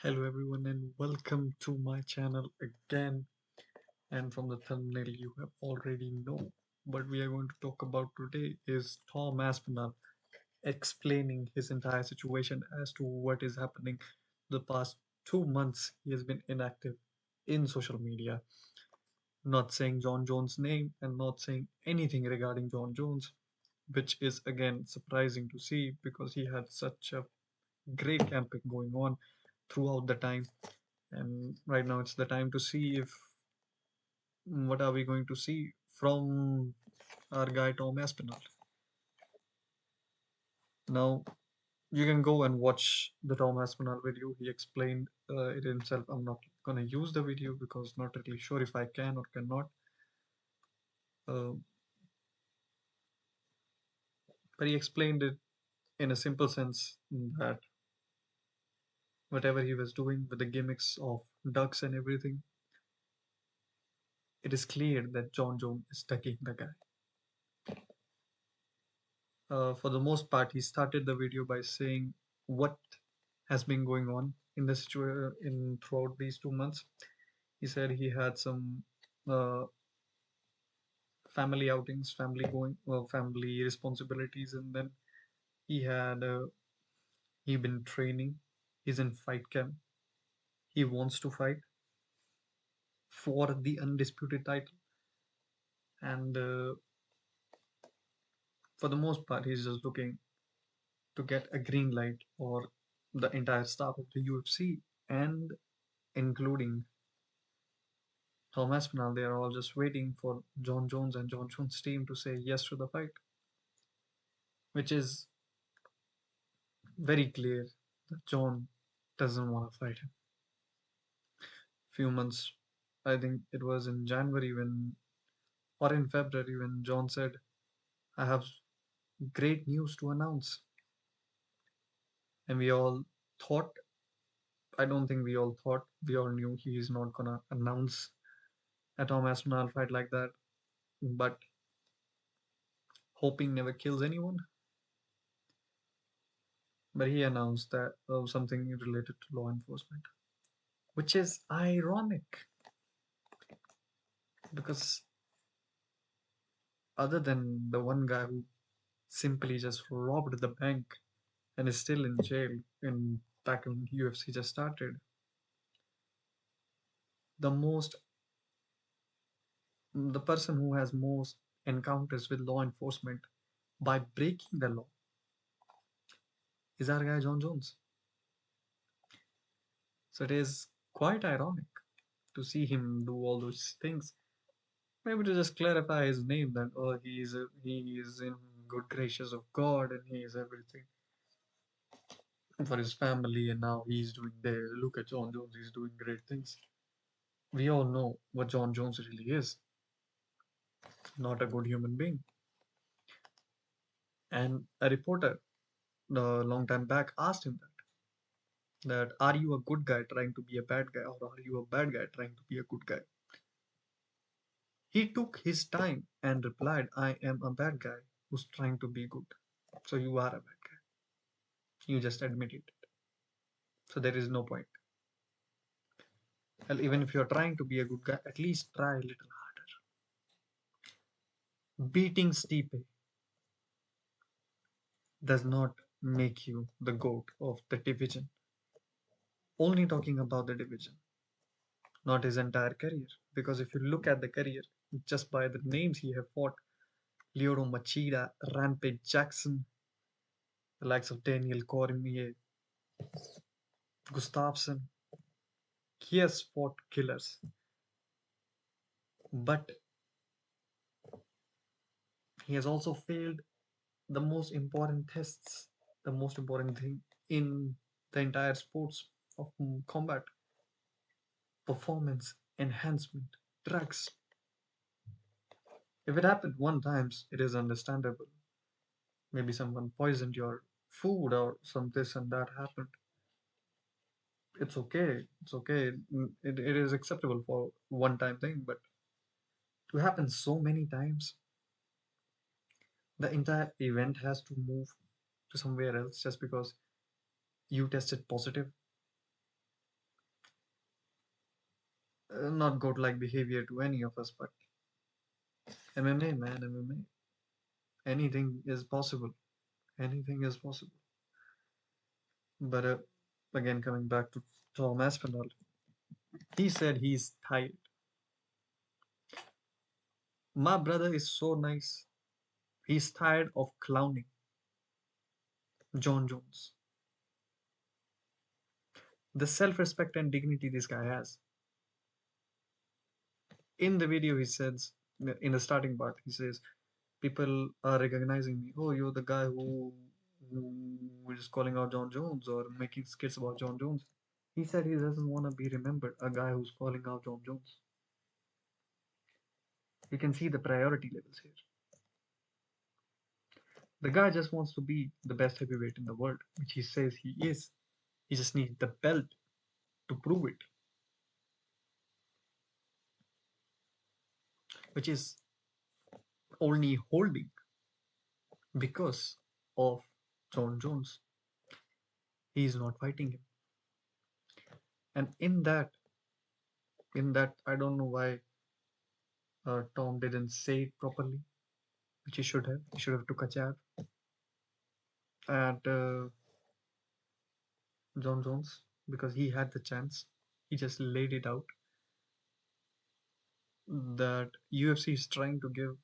Hello everyone and welcome to my channel again. And from the thumbnail you have already know what we are going to talk about today is Tom Aspinall explaining his entire situation as to what is happening. The past 2 months he has been inactive in social media, not saying Jon-JONES name and not saying anything regarding Jon-JONES, which is again surprising to see because he had such a great campaign going on throughout the time. And right now it's the time to see if what are we going to see from our guy Tom Aspinall. Now you can go and watch the Tom Aspinall video. He explained it himself. I'm not gonna use the video because not really sure if I can or cannot. Uh, but he explained it in a simple sense that whatever he was doing with the gimmicks of ducks and everything, it is clear that Jon-JONES is taking the guy. For the most part, he started the video by saying what has been going on in the situation in throughout these 2 months. He said he had some uh, family outings, family responsibilities, and then he had he been training. He's in fight camp. He wants to fight for the undisputed title, and for the most part, he's just looking to get a green light or the entire staff of the UFC and including Tom Aspinall. They are all just waiting for Jon-JONES and Jon-JONES' team to say yes to the fight, which is very clear that Jon doesn't want to fight him. Few months, I think it was in January when, or in February when Jon said, I have great news to announce. And we all thought, I don't think we all thought, we all knew he is not gonna announce a Tom Aspinall fight like that. But hoping never kills anyone. But he announced that something related to law enforcement, which is ironic because other than the one guy who simply just robbed the bank and is still in jail in back when UFC just started, the the person who has most encounters with law enforcement by breaking the law is our guy Jon-JONES. So it is quite ironic to see him do all those things. Maybe to just clarify his name that he is in good gracious of God and he is everything for his family and now he's doing there. Look at Jon-JONES, he's doing great things. We all know what Jon-JONES really is, not a good human being. And a reporter a long time back asked him that are you a good guy trying to be a bad guy or are you a bad guy trying to be a good guy? He took his time and replied, I am a bad guy who's trying to be good. So you are a bad guy. You just admitted it. So there is no point. Well, even if you're trying to be a good guy, at least try a little harder. Beating Stipe does not make you the GOAT of the division. Only talking about the division, not his entire career. Because if you look at the career, just by the names he have fought, Lyoto Machida, Rampage Jackson, the likes of Daniel Cormier, Gustafsson, he has fought killers. But he has also failed the most important tests, the most important thing in the entire sports of combat: performance enhancement drugs. If it happened one times, it is understandable. Maybe someone poisoned your food or some this and that happened. It's okay. It's okay. It is acceptable for one time thing, but to happen so many times, the entire event has to move to somewhere else just because you tested positive. not goat-like behavior to any of us, but MMA, man, MMA. Anything is possible. Anything is possible. But again, coming back to Tom Aspinall, he said he's tired. My brother is so nice. He's tired of clowning Jon-JONES. The self-respect and dignity this guy has. In the video, he says, in the starting part, he says, people are recognizing me. Oh, you're the guy who is calling out Jon-JONES or making skits about Jon-JONES. He said he doesn't want to be remembered, a guy who's calling out Jon-JONES. You can see the priority levels here. The guy just wants to be the best heavyweight in the world, which he says he is. He just needs the belt to prove it, which is only holding because of Jon-JONES. He is not fighting him. And in that, I don't know why Tom didn't say it properly, which he should have. He should have took a jab at Jon-JONES because he had the chance. He just laid it out that UFC is trying to give.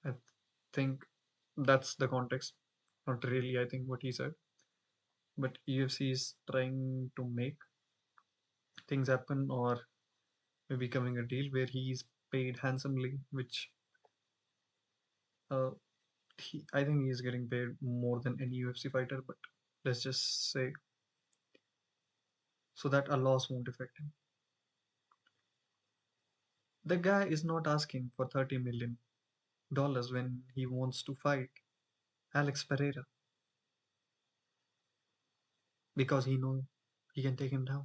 I think that's the context. Not really, I think what he said, but UFC is trying to make things happen, or maybe coming a deal where he's paid handsomely, which uh, I think he's getting paid more than any UFC fighter, but let's just say so that a loss won't affect him. The guy is not asking for $30 million when he wants to fight Alex Pereira because he knows he can take him down.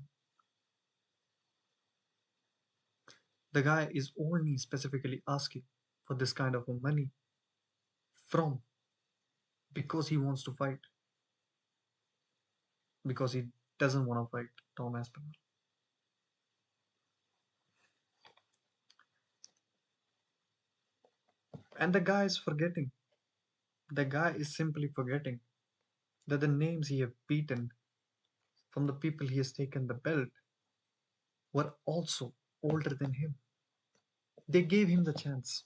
The guy is only specifically asking for this kind of money from because he wants to fight, because he doesn't want to fight Tom Aspinall. And the guy is simply forgetting that the names he have beaten from the people he has taken the belt were also older than him. They gave him the chance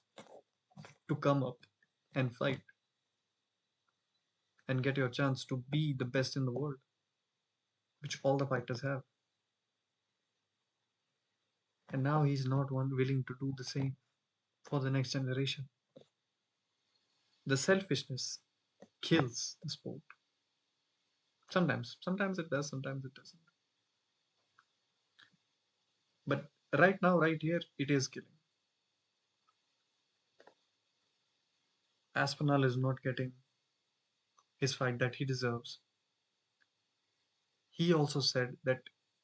to come up and fight and get your chance to be the best in the world, which all the fighters have. And now he's not one willing to do the same for the next generation. The selfishness kills the sport. Sometimes it does, sometimes it doesn't. But right now, right here, it is killing. Aspinall is not getting his fight that he deserves. He also said that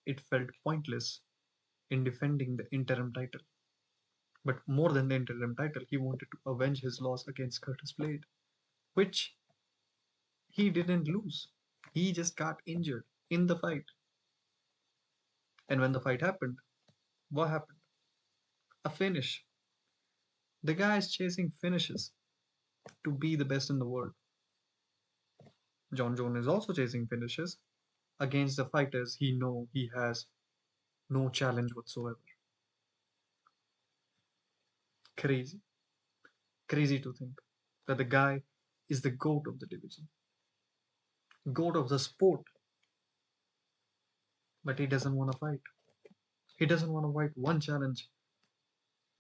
it felt pointless in defending the interim title. But more than the interim title, he wanted to avenge his loss against Curtis Blade, which he didn't lose. He just got injured in the fight. And when the fight happened, what happened? A finish. The guy is chasing finishes to be the best in the world. Jon-JONES is also chasing finishes against the fighters he know he has no challenge whatsoever. Crazy. Crazy to think that the guy is the GOAT of the division, GOAT of the sport, but he doesn't want to fight. He doesn't want to fight one challenge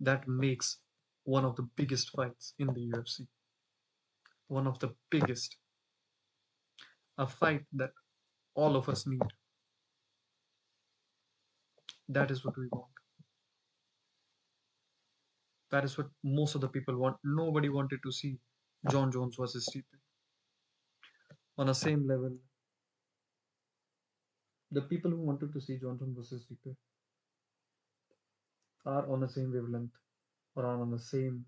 that makes one of the biggest fights in the UFC. One of the biggest. A fight that all of us need. That is what we want. That is what most of the people want. Nobody wanted to see Jon-JONES versus Stipe. On the same level, the people who wanted to see Jon-JONES versus Stipe are on the same wavelength or are on the same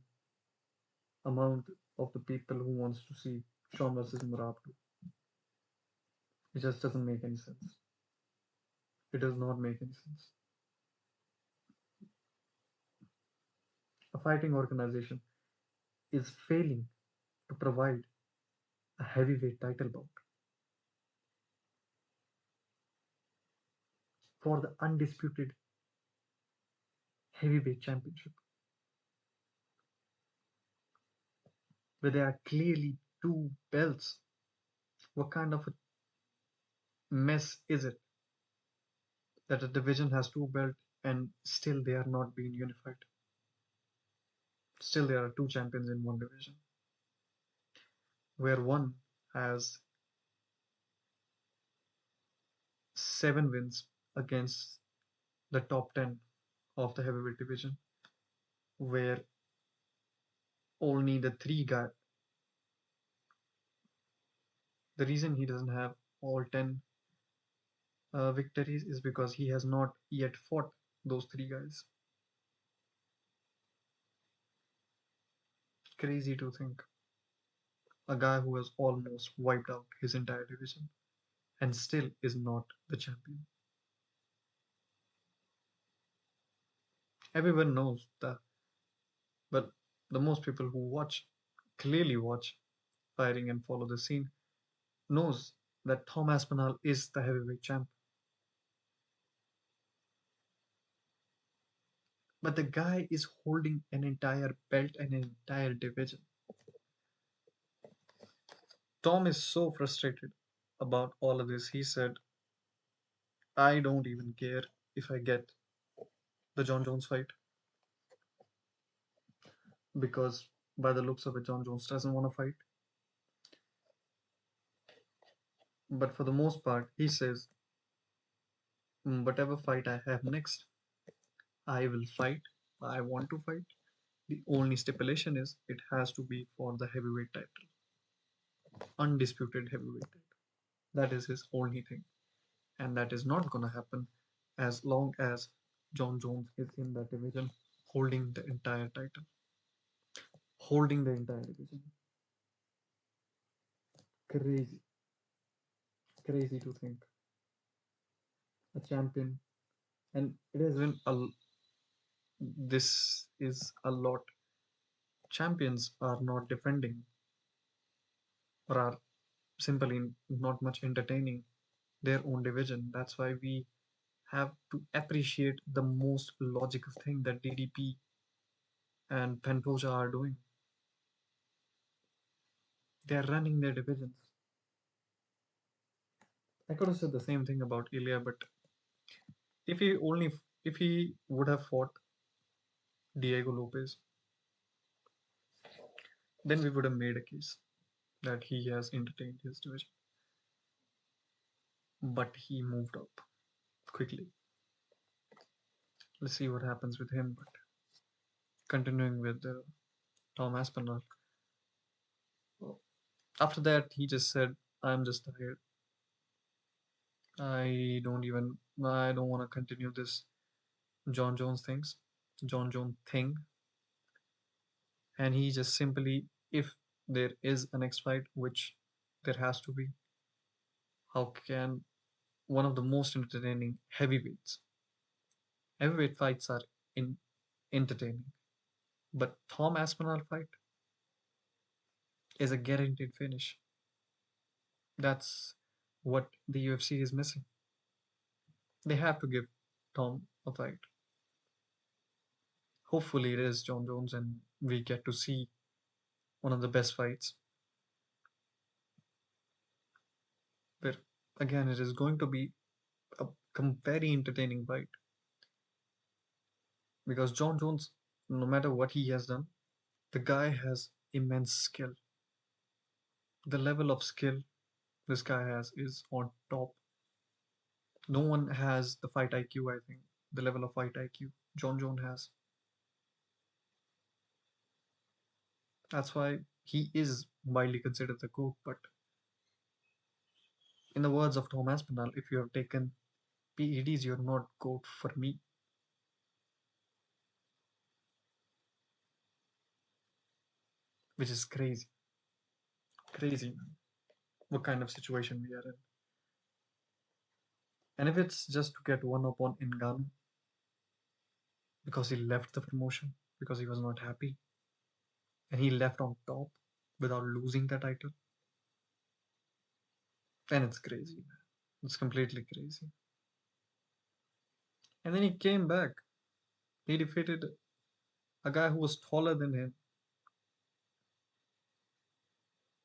amount of the people who wants to see Sean versus Murad. It just doesn't make any sense. It does not make any sense. A fighting organization is failing to provide a heavyweight title bout for the undisputed heavyweight championship, where there are clearly two belts. What kind of a mess is it that a division has two belts and still they are not being unified? Still, there are two champions in one division, where one has 7 wins against the top 10 of the heavyweight division, where only the three guy. The reason he doesn't have all 10 victories is because he has not yet fought those three guys. Crazy to think. A guy who has almost wiped out his entire division and still is not the champion. Everyone knows that, but the most people who watch, clearly watch fighting and follow the scene, knows that Tom Aspinall is the heavyweight champ. But the guy is holding an entire belt and an entire division. Tom is so frustrated about all of this. He said, I don't even care if I get the Jon-JONES fight because, by the looks of it, Jon-JONES doesn't want to fight. But for the most part, he says, Whatever fight I have next, I will fight. I want to fight. The only stipulation is it has to be for the heavyweight title, undisputed heavyweight title. That is his only thing. And that is not going to happen as long as Jon-JONES is in that division holding the entire title, holding the entire division. Crazy, crazy to think. A champion, and it has been this is a lot. Champions are not defending or are simply not much entertaining their own division. That's why we have to appreciate the most logical thing that DDP and Pantoja are doing. They are running their divisions. I could have said the same thing about Ilya, but if he only if he would have fought Diego Lopez, then we would have made a case that he has entertained his division. But he moved up quickly. Let's see what happens with him. But continuing with Tom Aspinall, after that he just said, "I'm just tired. I don't want to continue this Jon-JONES things, Jon-JONES thing." And he just simply, if there is a next fight, which there has to be, how can one of the most entertaining heavyweight fights are in entertaining, but Tom Aspinall fight is a guaranteed finish. That's what the UFC is missing. They have to give Tom a fight. Hopefully, it is Jon-JONES, and we get to see one of the best fights. But again, it is going to be a very entertaining fight because Jon-JONES, no matter what he has done, the guy has immense skill. The level of skill this guy has is on top. No one has the fight IQ, I think, the level of fight IQ Jon-JONES has. That's why he is widely considered the GOAT. But in the words of Tom Aspinall, if you have taken PEDs, you're not GOAT for me, which is crazy. Crazy, man. What kind of situation we are in. And if it's just to get one up on Ngannou because he left the promotion because he was not happy and he left on top without losing the title, then it's crazy, man. It's completely crazy. And then he came back. He defeated a guy who was taller than him.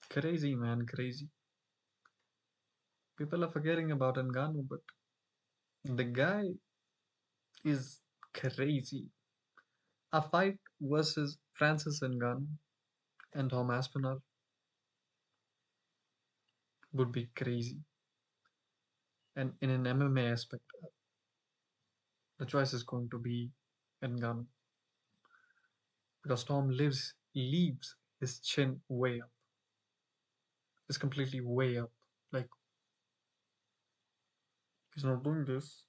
Crazy, man, crazy. People are forgetting about Ngannou, but the guy is crazy. A fight versus Francis Ngannou and Tom Aspinall would be crazy. And in an MMA aspect, the choice is going to be Ngannou because Tom leaves his chin way up. It's completely way up. Like he's not doing this.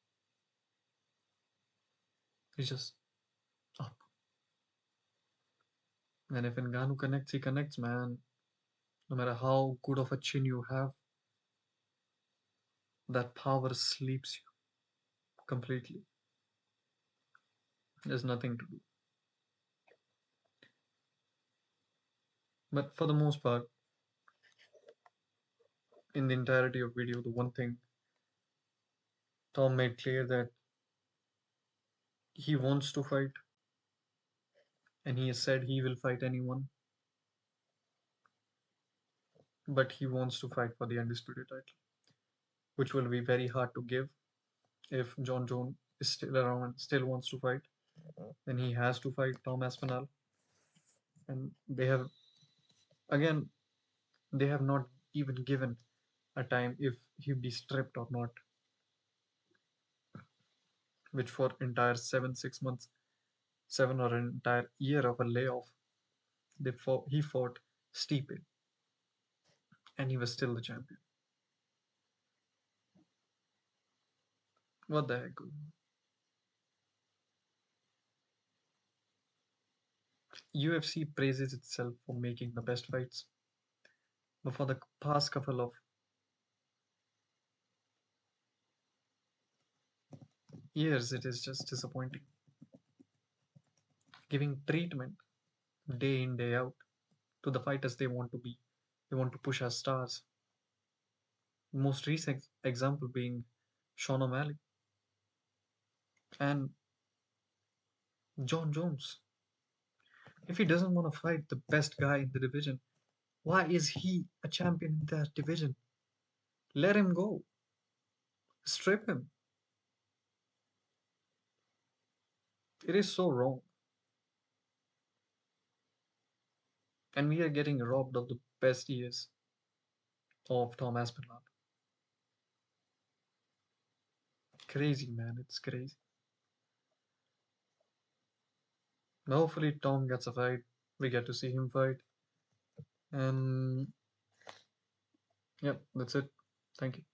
He's just up. And if Ngannou connects, he connects, man. No matter how good of a chin you have, that power sleeps you completely. There's nothing to do. But for the most part, in the entirety of video, the one thing Tom made clear that he wants to fight, and he has said he will fight anyone, but he wants to fight for the undisputed title, which will be very hard to give if John Jones is still around and still wants to fight. Then he has to fight Tom Aspinall, and they have again they have not even given a time if he'll be stripped or not, which for entire 7 6 months, 7 or an entire year of a layoff, he fought Stipe, and he was still the champion. What the heck? UFC praises itself for making the best fights, but for the past couple of years, it is just disappointing. Giving treatment day in, day out to the fighters they want to be. They want to push as stars. Most recent example being Sean O'Malley and Jon-JONES. If he doesn't want to fight the best guy in the division, why is he a champion in that division? Let him go. Strip him. It is so wrong. And we are getting robbed of the best years of Tom Aspinall. Crazy, man. It's crazy. But hopefully, Tom gets a fight. We get to see him fight. And yeah, that's it. Thank you.